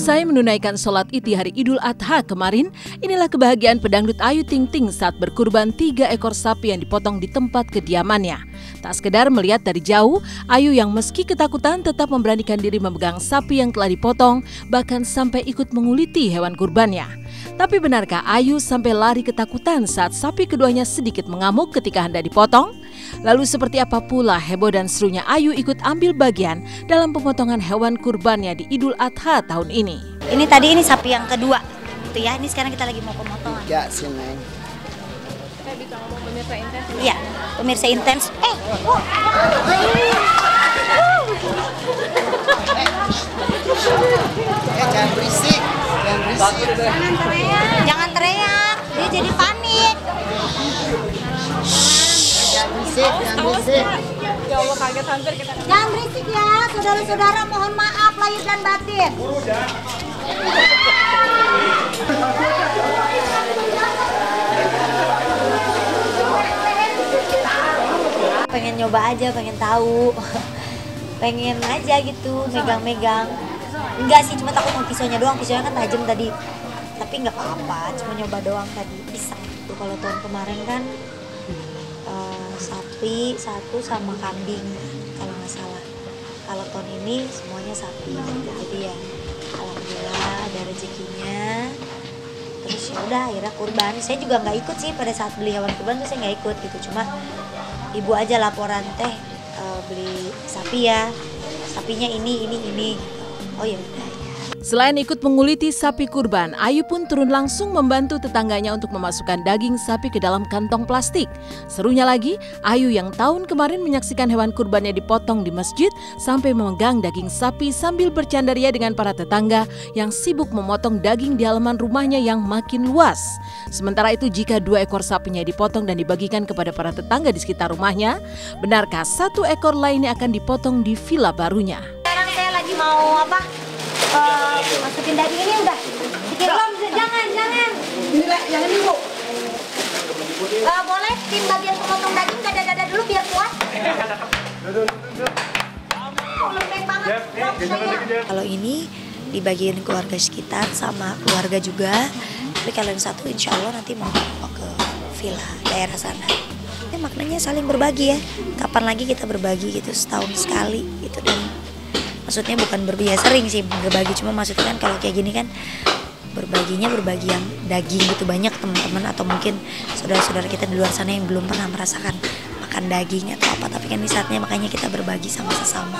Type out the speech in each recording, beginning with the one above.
Usai menunaikan sholat Id di hari Idul Adha kemarin, inilah kebahagiaan pedangdut Ayu Ting Ting saat berkurban 3 ekor sapi yang dipotong di tempat kediamannya. Tak sekedar melihat dari jauh, Ayu yang meski ketakutan tetap memberanikan diri memegang sapi yang telah dipotong, bahkan sampai ikut menguliti hewan kurbannya. Tapi benarkah Ayu sampai lari ketakutan saat sapi keduanya sedikit mengamuk ketika hendak dipotong? Lalu seperti apa pula heboh dan serunya Ayu ikut ambil bagian dalam pemotongan hewan kurbannya di Idul Adha tahun ini? Ini sapi yang kedua, gitu ya. Ini sekarang kita lagi mau pemotongan. Ya, sini. Saya bisa ngomong pemirsa intens. Iya, pemirsa intens. Jangan berisik, jangan berisik. Jangan teriak, dia jadi panik. Jangan berisik. Ya Allah, kaget hampir kita. Jangan berisik ya, saudara-saudara, mohon maaf lahir dan batin. Pengen nyoba aja, pengen tahu. Pengen aja gitu, megang-megang. Enggak sih, cuma takut mau pisaunya doang, pisaunya kan tajam tadi. Tapi nggak apa-apa, cuma nyoba doang tadi, pisang. Kalau tahun kemarin kan sapi satu sama kambing kalau nggak salah. Kalau tahun ini semuanya sapi, jadi ya alhamdulillah ada rezekinya. Terus ya udah akhirnya kurban. Saya juga nggak ikut sih pada saat beli hewan kurban tuh, saya nggak ikut gitu. Cuma ibu aja laporan, teh beli sapi ya, sapinya ini. Oh ya udah. Selain ikut menguliti sapi kurban, Ayu pun turun langsung membantu tetangganya untuk memasukkan daging sapi ke dalam kantong plastik. Serunya lagi, Ayu yang tahun kemarin menyaksikan hewan kurbannya dipotong di masjid sampai memegang daging sapi sambil bercandaria dengan para tetangga yang sibuk memotong daging di halaman rumahnya yang makin luas. Sementara itu, jika 2 ekor sapinya dipotong dan dibagikan kepada para tetangga di sekitar rumahnya, benarkah 1 ekor lainnya akan dipotong di villa barunya? Sekarang saya lagi mau masukin daging ini udah. Belum, jangan. Jangan dulu. Boleh tim bagian pemotong daging dada dulu biar kuat. Lembek banget. Kalau ini dibagiin keluarga sekitar sama keluarga juga. Tapi kalian satu insya Allah nanti mau ke villa daerah sana. Ya, maknanya saling berbagi ya. Kapan lagi kita berbagi gitu, setahun sekali gitu. Dan maksudnya bukan berbagi, sering sih berbagi, cuma maksudnya kan kalau kayak gini kan berbagi yang daging gitu, banyak teman-teman atau mungkin saudara-saudara kita di luar sana yang belum pernah merasakan makan daging atau apa, tapi kan ini saatnya makanya kita berbagi sama sesama.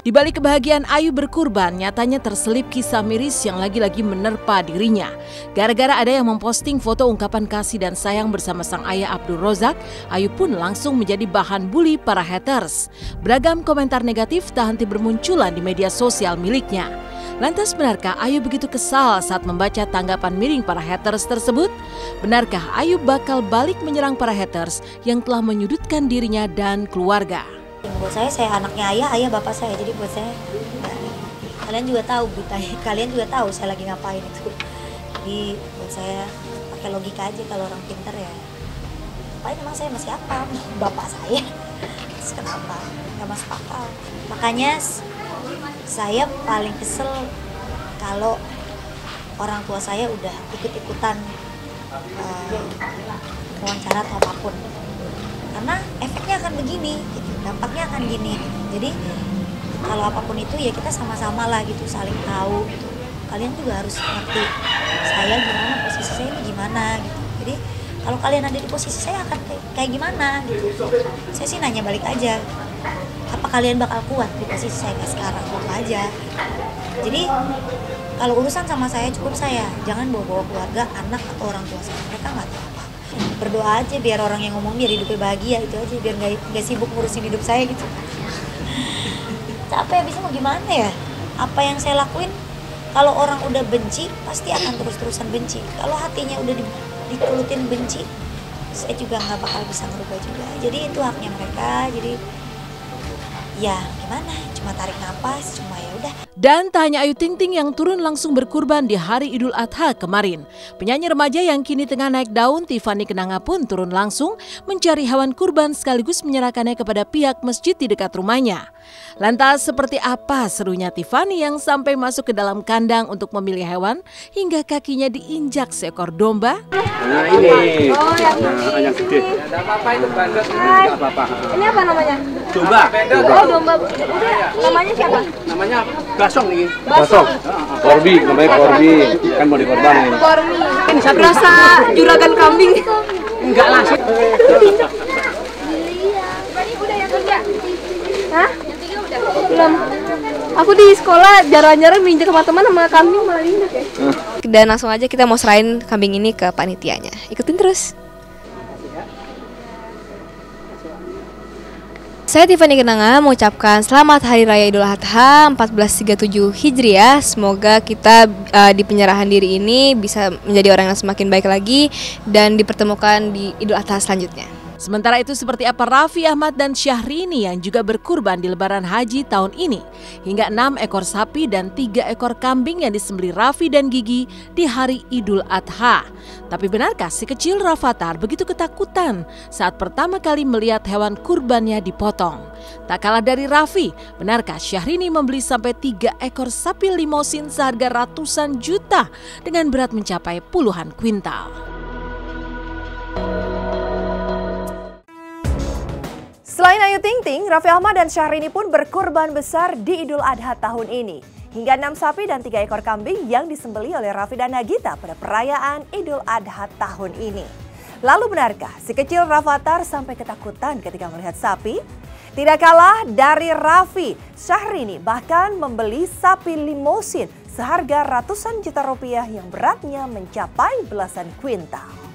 Di balik kebahagiaan Ayu berkurban, nyatanya terselip kisah miris yang lagi-lagi menerpa dirinya. Gara-gara ada yang memposting foto ungkapan kasih dan sayang bersama sang ayah Abdul Rozak, Ayu pun langsung menjadi bahan bully para haters. Beragam komentar negatif tak henti bermunculan di media sosial miliknya. Lantas benarkah Ayu begitu kesal saat membaca tanggapan miring para haters tersebut? Benarkah Ayu bakal balik menyerang para haters yang telah menyudutkan dirinya dan keluarga? Buat saya anaknya ayah bapak saya, jadi buat saya kalian juga tahu kalian juga tahu saya lagi ngapain itu. Jadi buat saya pakai logika aja, kalau orang pintar ya ngapain, emang saya masih apa bapak saya, terus kenapa nggak masuk akal. Makanya saya paling kesel kalau orang tua saya udah ikut-ikutan wawancara atau apapun, karena efeknya akan begini gitu. Dampaknya akan gini gitu. Jadi kalau apapun itu ya kita sama-sama lah gitu, saling tahu gitu. Kalian juga harus ngerti saya gimana, posisi saya ini gimana gitu. Jadi kalau kalian ada di posisi saya akan kayak gimana gitu. Saya sih nanya balik aja, apa kalian bakal kuat di posisi saya kayak sekarang, gitu aja. Jadi kalau urusan sama saya cukup saya, jangan bawa-bawa keluarga, anak atau orang tua saya, mereka nggak tahu apa. Berdoa aja biar orang yang ngomong biar hidupnya bahagia, itu aja, biar nggak sibuk ngurusin hidup saya gitu. Capek, bisa mau gimana ya? Apa yang saya lakuin, kalau orang udah benci pasti akan terus-terusan benci. Kalau hatinya udah diturutin benci, saya juga nggak bakal bisa ngerubah juga. Jadi itu haknya mereka. Jadi ya gimana, cuma tarik napas, cuma ya udah. Dan tak hanya Ayu Ting Ting yang turun langsung berkurban di hari Idul Adha kemarin. Penyanyi remaja yang kini tengah naik daun, Tiffany Kenanga pun turun langsung mencari hewan kurban sekaligus menyerahkannya kepada pihak masjid di dekat rumahnya. Lantas seperti apa serunya Tiffany yang sampai masuk ke dalam kandang untuk memilih hewan hingga kakinya diinjak seekor domba? Nah ini. Oh, yang Nah, yang gede. Ada apa-apa itu bandot. Enggak apa-apa. Ini apa namanya? Domba. Oh, domba. Udah, namanya siapa? Namanya Basong nih. Basong. Korbi, namanya Korbi. Kan mau dikorbanin. Kormi. Berasa juragan kambing. Enggak langsung. Udah yang kerja? Hah? Belum. Aku di sekolah jarang-jarang minjem sama teman sama kambing malah diinjak ya. Dan langsung aja kita mau serahin kambing ini ke panitianya. Ikutin terus. Saya Tiffany Kenanga mengucapkan selamat Hari Raya Idul Adha 1437 Hijriah. Semoga kita di penyerahan diri ini bisa menjadi orang yang semakin baik lagi dan dipertemukan di Idul Adha selanjutnya. Sementara itu seperti apa Raffi Ahmad dan Syahrini yang juga berkurban di Lebaran Haji tahun ini. Hingga 6 ekor sapi dan 3 ekor kambing yang disembelih Raffi dan Gigi di hari Idul Adha. Tapi benarkah si kecil Rafathar begitu ketakutan saat pertama kali melihat hewan kurbannya dipotong? Tak kalah dari Raffi, benarkah Syahrini membeli sampai 3 ekor sapi limosin seharga ratusan juta dengan berat mencapai puluhan kuintal? Selain Ayu Ting Ting, Raffi Ahmad dan Syahrini pun berkurban besar di Idul Adha tahun ini. Hingga 6 sapi dan 3 ekor kambing yang disembelih oleh Raffi dan Nagita pada perayaan Idul Adha tahun ini. Lalu benarkah si kecil Rafathar sampai ketakutan ketika melihat sapi? Tidak kalah dari Raffi, Syahrini bahkan membeli sapi limosin seharga ratusan juta rupiah yang beratnya mencapai belasan kuintal.